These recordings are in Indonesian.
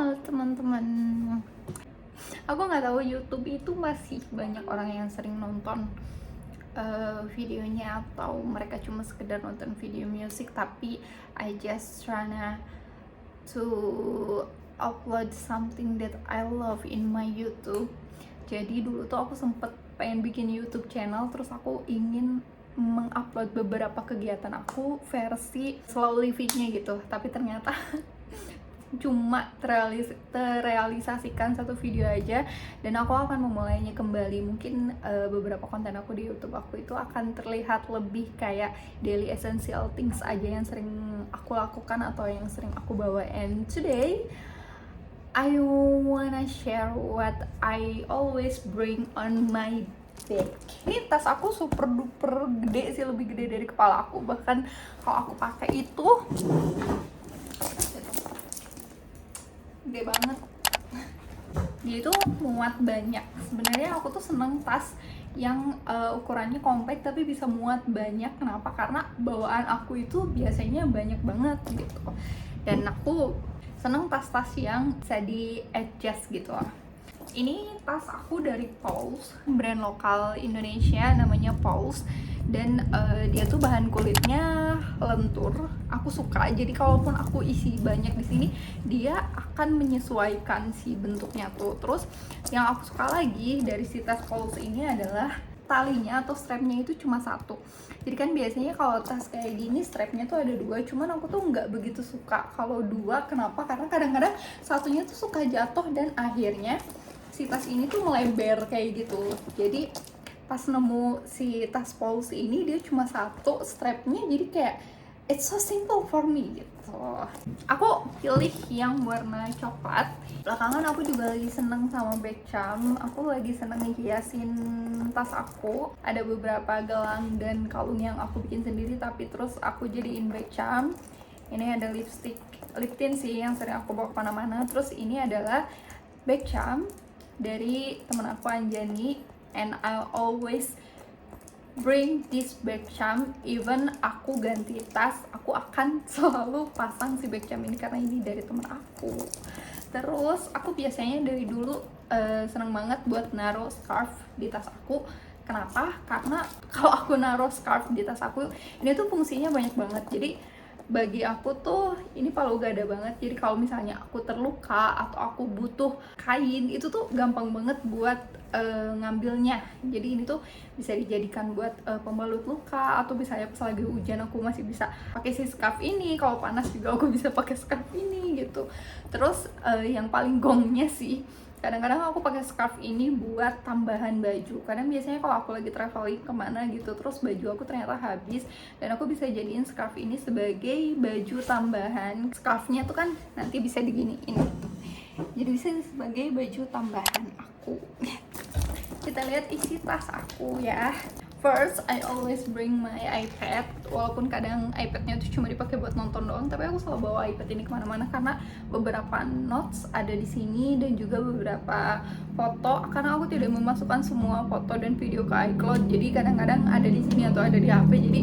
Halo teman-teman, aku nggak tahu YouTube itu masih banyak orang yang sering nonton videonya atau mereka cuma sekedar nonton video musik, tapi I just tryna to upload something that I love in my YouTube. Jadi dulu tuh aku sempet pengen bikin YouTube channel, terus aku ingin mengupload beberapa kegiatan aku versi slow livingnya gitu, tapi ternyata cuma terrealisasikan satu video aja, dan aku akan memulainya kembali. Mungkin beberapa konten aku di YouTube aku itu akan terlihat lebih kayak daily essential things aja yang sering aku lakukan atau yang sering aku bawa. And today I wanna share what I always bring on my bag. Ini tas aku super duper gede sih, lebih gede dari kepala aku. Bahkan kalau aku pakai itu gede banget, dia itu muat banyak. Sebenarnya aku tuh seneng tas yang ukurannya compact tapi bisa muat banyak. Kenapa? Karena bawaan aku itu biasanya banyak banget gitu, dan aku seneng tas-tas yang bisa di adjust gitu. Ini tas aku dari Pauls, brand lokal Indonesia namanya Pauls, dan dia tuh bahan kulitnya lentur. Aku suka, jadi kalaupun aku isi banyak di sini, dia akan menyesuaikan si bentuknya tuh. Terus yang aku suka lagi dari si tas Pauls ini adalah talinya atau strapnya itu cuma satu. Jadi kan biasanya kalau tas kayak gini strapnya tuh ada dua, cuman aku tuh nggak begitu suka kalau dua. Kenapa? Karena kadang-kadang satunya tuh suka jatuh, dan akhirnya si tas ini tuh melebar kayak gitu. Jadi pas nemu si tas Pauls ini, dia cuma satu strapnya, jadi kayak it's so simple for me gitu. Aku pilih yang warna coklat. Belakangan aku juga lagi seneng sama Beckham. Aku lagi seneng hiasin tas aku. Ada beberapa gelang dan kalung yang aku bikin sendiri, tapi terus aku jadiin Beckham. Ini ada lipstick, lip tint sih yang sering aku bawa kemana-mana. Terus ini adalah Beckham dari teman aku Anjani, and I'll always bring this Beckham. Even aku ganti tas, aku akan selalu pasang si Beckham ini karena ini dari teman aku. Terus aku biasanya dari dulu seneng banget buat naruh scarf di tas aku. Kenapa? Karena kalau aku naruh scarf di tas aku, ini tuh fungsinya banyak banget. Jadi bagi aku tuh ini palu gada banget. Jadi kalau misalnya aku terluka atau aku butuh kain, itu tuh gampang banget buat ngambilnya. Jadi ini tuh bisa dijadikan buat pembalut luka, atau misalnya pas lagi hujan aku masih bisa pakai si scarf ini. Kalau panas juga aku bisa pakai scarf ini gitu. Terus yang paling gongnya sih, kadang-kadang aku pakai scarf ini buat tambahan baju. Kadang biasanya kalau aku lagi traveling kemana gitu, terus baju aku ternyata habis, dan aku bisa jadiin scarf ini sebagai baju tambahan. Scarfnya tuh kan nanti bisa diginiin, jadi bisa sebagai baju tambahan aku. Kita lihat isi tas aku ya. First, I always bring my iPad. Walaupun kadang iPadnya tuh cuma dipakai buat nonton doang, tapi aku selalu bawa iPad ini kemana-mana karena beberapa notes ada di sini dan juga beberapa foto. Karena aku tidak memasukkan semua foto dan video ke iCloud, jadi kadang-kadang ada di sini atau ada di HP. Jadi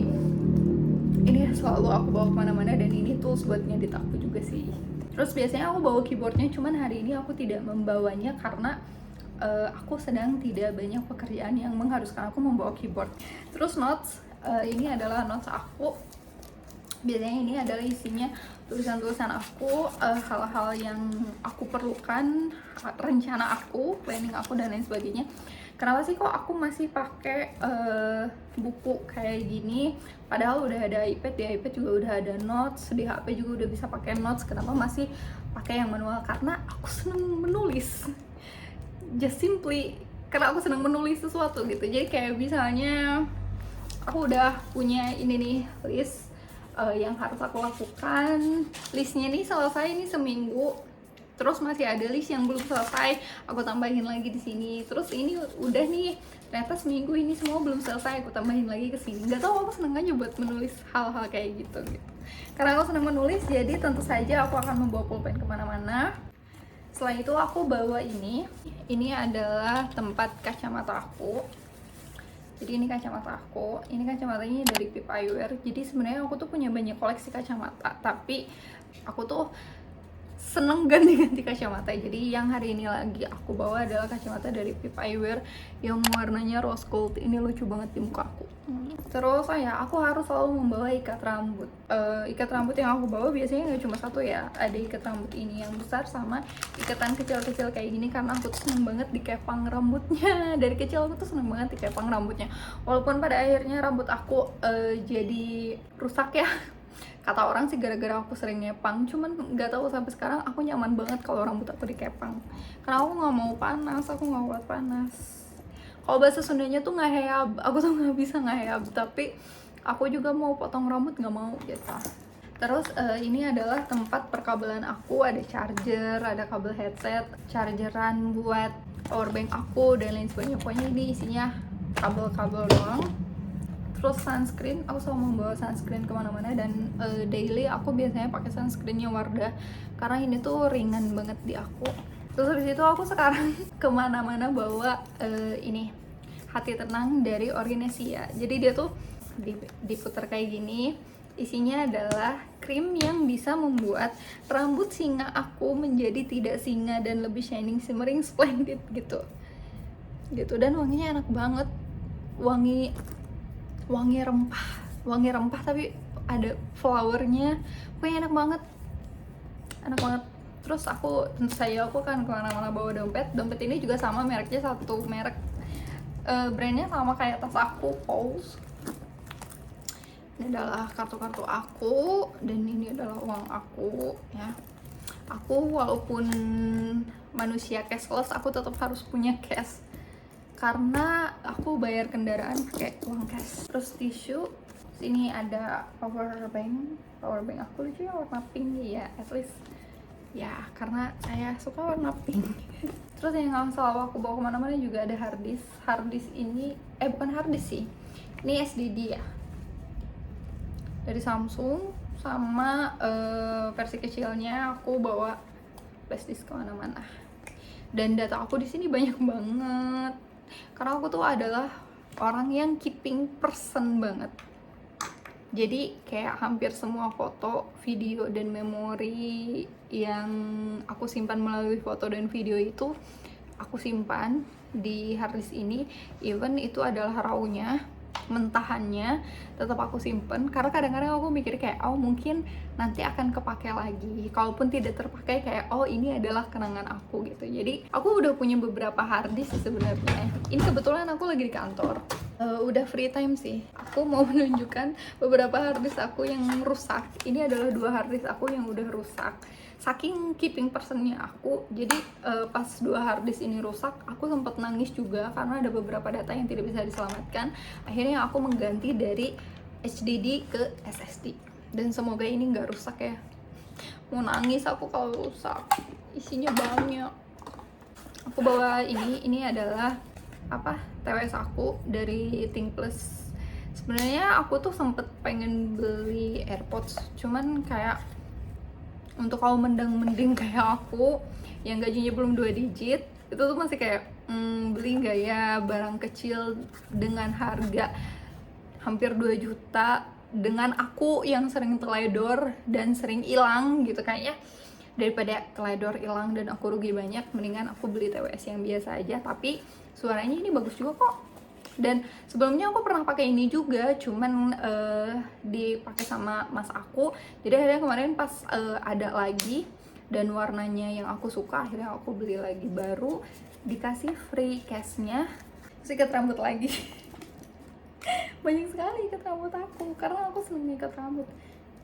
ini selalu aku bawa kemana-mana, dan ini tools buat ngedit aku juga sih. Terus biasanya aku bawa keyboardnya, cuman hari ini aku tidak membawanya karena aku sedang tidak banyak pekerjaan yang mengharuskan aku membawa keyboard. Terus notes, ini adalah notes aku. Biasanya ini adalah isinya tulisan-tulisan aku, hal-hal yang aku perlukan, rencana aku, planning aku, dan lain sebagainya. Kenapa sih kok aku masih pakai buku kayak gini, padahal udah ada iPad, di iPad juga udah ada notes, di HP juga udah bisa pakai notes. Kenapa masih pakai yang manual? Karena aku seneng menulis. Just simply karena aku senang menulis sesuatu gitu. Jadi kayak misalnya aku udah punya ini nih list yang harus aku lakukan. Listnya nih selesai nih seminggu, terus masih ada list yang belum selesai, aku tambahin lagi di sini. Terus ini udah nih, ternyata seminggu ini semua belum selesai, aku tambahin lagi ke sini. Nggak tahu, aku seneng aja buat menulis hal-hal kayak gitu. Karena aku senang menulis, jadi tentu saja aku akan membawa pulpen kemana-mana. Selain itu aku bawa ini adalah tempat kacamata aku. Jadi ini kacamata aku, ini kacamatanya dari Pip Eyewear. Jadi sebenarnya aku tuh punya banyak koleksi kacamata, tapi aku tuh seneng ganti-ganti kacamata. Jadi yang hari ini lagi aku bawa adalah kacamata dari Pip Eyewear yang warnanya rose gold. Ini lucu banget di muka aku. Terus aku harus selalu membawa ikat rambut. Ikat rambut yang aku bawa biasanya nggak cuma satu ya. Ada ikat rambut ini yang besar sama ikatan kecil-kecil kayak gini, karena aku tuh seneng banget dikepang rambutnya. Dari kecil aku tuh seneng banget dikepang rambutnya. Walaupun pada akhirnya rambut aku jadi rusak ya. Kata orang sih gara-gara aku sering ngepang, cuman nggak tahu sampai sekarang aku nyaman banget kalau rambut aku dikepang. Karena aku nggak mau panas, aku nggak kuat panas. Kalau bahasa Sundanya tuh ngeheyab, aku tuh nggak bisa ngeheyab, tapi aku juga mau potong rambut nggak mau gitu. Terus ini adalah tempat perkabelan aku, ada charger, ada kabel headset, chargeran buat powerbank aku dan lain sebagainya. Pokoknya ini isinya kabel-kabel doang. Terus sunscreen, aku selalu membawa sunscreen kemana-mana, dan daily aku biasanya pakai sunscreennya Wardah karena ini tuh ringan banget di aku. Terus habis itu aku sekarang kemana-mana bawa ini hati tenang dari Organesia. Jadi dia tuh diputar kayak gini, isinya adalah krim yang bisa membuat rambut singa aku menjadi tidak singa dan lebih shining, shimmering, splendid gitu. Dan wanginya enak banget, wangi rempah tapi ada flowernya, pokoknya enak banget. Terus tentu saja aku kan kemana-mana bawa dompet ini juga sama mereknya, satu merek, brandnya sama kayak tas aku, Pose. Ini adalah kartu-kartu aku, dan ini adalah uang aku ya. Aku walaupun manusia cashless, aku tetap harus punya cash karena aku bayar kendaraan pakai uang cash. Terus tisu, sini ada power bank aku lucu ya, warna pink ya, at least ya karena saya suka warna pink. Terus yang selalu aku bawa kemana-mana juga ada hard disk ini, bukan hard disk sih, ini SSD ya, dari Samsung, sama versi kecilnya aku bawa flash disk kemana-mana. Dan data aku di sini banyak banget karena aku tuh adalah orang yang keeping person banget. Jadi kayak hampir semua foto, video, dan memori yang aku simpan melalui foto dan video itu aku simpan di harddisk ini. Even itu adalah raw-nya, mentahannya, tetap aku simpen karena kadang-kadang aku mikir kayak mungkin nanti akan kepake lagi. Kalaupun tidak terpakai, kayak ini adalah kenangan aku gitu. Jadi aku udah punya beberapa harddisk sebenarnya. Ini kebetulan aku lagi di kantor, udah free time sih. Aku mau menunjukkan beberapa harddisk aku yang rusak. Ini adalah 2 harddisk aku yang udah rusak. Saking keeping personnya aku, jadi pas 2 harddisk ini rusak, aku sempat nangis juga karena ada beberapa data yang tidak bisa diselamatkan. Akhirnya aku mengganti dari HDD ke SSD, dan semoga ini nggak rusak ya. Mau nangis aku kalau rusak, isinya banyak. Aku bawa ini adalah TWS aku dari Think Plus. Sebenarnya aku tuh sempet pengen beli AirPods, cuman kayak untuk kaum mending kayak aku yang gajinya belum 2 digit, itu tuh masih kayak beli nggak ya barang kecil dengan harga hampir 2 juta dengan aku yang sering teledor dan sering hilang gitu. Kayaknya daripada teledor, hilang, dan aku rugi banyak, mendingan aku beli TWS yang biasa aja. Tapi suaranya ini bagus juga kok. Dan sebelumnya aku pernah pakai ini juga, cuman dipakai sama mas aku. Jadi akhirnya kemarin pas ada lagi dan warnanya yang aku suka, akhirnya aku beli lagi baru, dikasih free case-nya. Terus ikat rambut lagi. Banyak sekali ikat rambut aku karena aku seneng ikat rambut.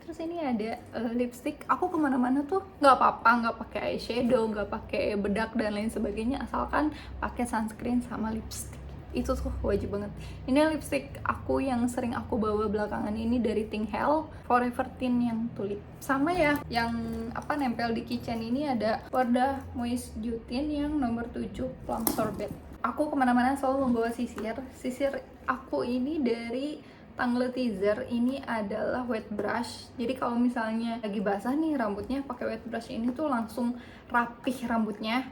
Terus ini ada lipstick. Aku kemana-mana tuh nggak apa-apa, nggak pakai eyeshadow, nggak pakai bedak dan lain sebagainya, asalkan pakai sunscreen sama lipstick. Itu tuh wajib banget. Ini lipstick aku yang sering aku bawa belakangan ini dari Think Hell, Forever Teen yang tulip. Sama ya, yang nempel di kitchen ini ada Wardah Moist Dew Tint yang nomor 7 Plum Sorbet. Aku kemana-mana selalu membawa sisir aku ini dari Tangle Teaser. Ini adalah wet brush, jadi kalau misalnya lagi basah nih rambutnya, pakai wet brush ini tuh langsung rapih rambutnya.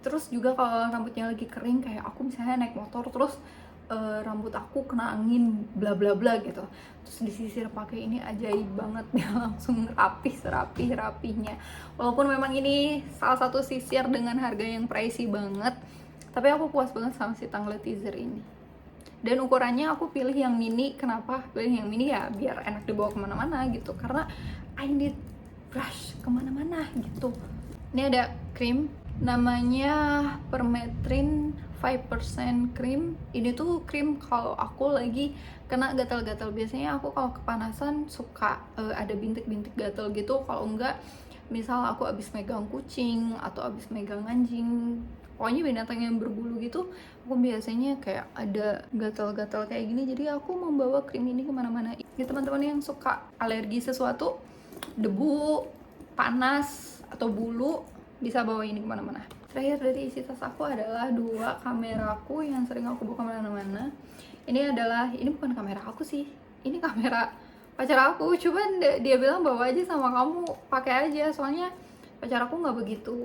Terus juga kalau rambutnya lagi kering, kayak aku misalnya naik motor terus rambut aku kena angin bla bla bla gitu, terus disisir pakai ini ajaib banget ya, langsung rapih serapih rapihnya. Walaupun memang ini salah satu sisir dengan harga yang pricey banget, tapi aku puas banget sama si Tangle Teezer ini. Dan ukurannya aku pilih yang mini. Kenapa pilih yang mini? Ya biar enak dibawa kemana-mana gitu, karena I need brush kemana-mana gitu. Ini ada krim namanya Permetrin 5% cream. Ini tuh krim kalau aku lagi kena gatal-gatal. Biasanya aku kalau kepanasan suka ada bintik-bintik gatal gitu. Kalau enggak, misal aku abis megang kucing atau abis megang anjing, pokoknya binatang yang berbulu gitu, aku biasanya kayak ada gatal-gatal kayak gini. Jadi aku membawa krim ini kemana-mana. Ini teman-teman yang suka alergi sesuatu, debu, panas, atau bulu, bisa bawa ini kemana-mana. Terakhir dari isi tas aku adalah 2 kameraku yang sering aku bawa kemana-mana. Ini bukan kamera aku sih, ini kamera pacar aku. Cuman dia bilang bawa aja sama kamu, pakai aja. Soalnya pacar aku nggak begitu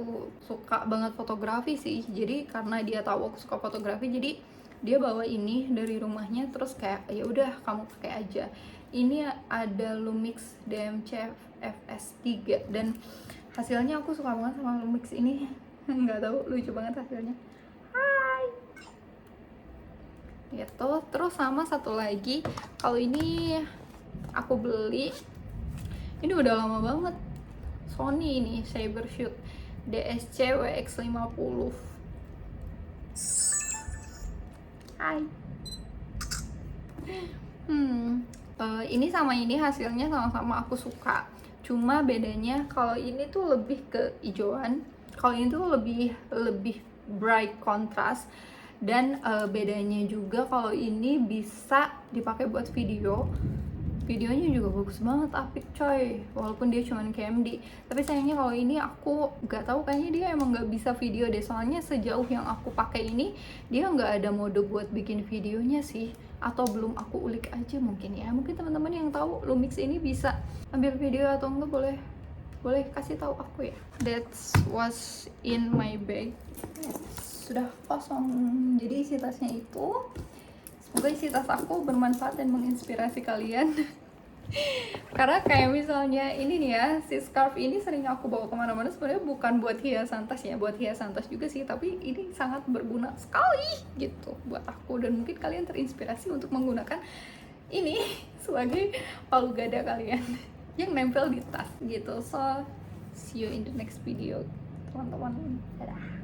suka banget fotografi sih. Jadi karena dia tahu aku suka fotografi, jadi dia bawa ini dari rumahnya. Terus kayak ya udah kamu pakai aja. Ini ada Lumix DMC FS3 dan hasilnya aku suka banget sama Lumix ini. Nggak tahu, lucu banget hasilnya. Hai gitu. Terus sama satu lagi, kalau ini aku beli, ini udah lama banget, Sony ini Cybershoot DSC WX50. Hai. Ini sama ini hasilnya sama-sama aku suka. Cuma bedanya kalau ini tuh lebih ke hijauan, kalau ini tuh lebih bright contrast. Dan bedanya juga kalau ini bisa dipakai buat videonya juga bagus banget, apik coy, walaupun dia cuman KMD. Tapi sayangnya kalau ini aku nggak tahu, kayaknya dia emang nggak bisa video deh. Soalnya sejauh yang aku pakai ini dia nggak ada mode buat bikin videonya sih, atau belum aku ulik aja mungkin ya. Mungkin teman-teman yang tahu Lumix ini bisa ambil video atau enggak, boleh kasih tahu aku ya. That was in my bag. Sudah kosong. Jadi isi tasnya itu, semoga isi tas aku bermanfaat dan menginspirasi kalian. Karena kayak misalnya ini nih ya, si scarf ini sering aku bawa kemana-mana. Sebenarnya bukan buat hiasan tas ya, buat hiasan tas juga sih, tapi ini sangat berguna sekali gitu buat aku. Dan mungkin kalian terinspirasi untuk menggunakan ini sebagai palu gada kalian yang nempel di tas gitu. So see you in the next video teman-teman. Dadah.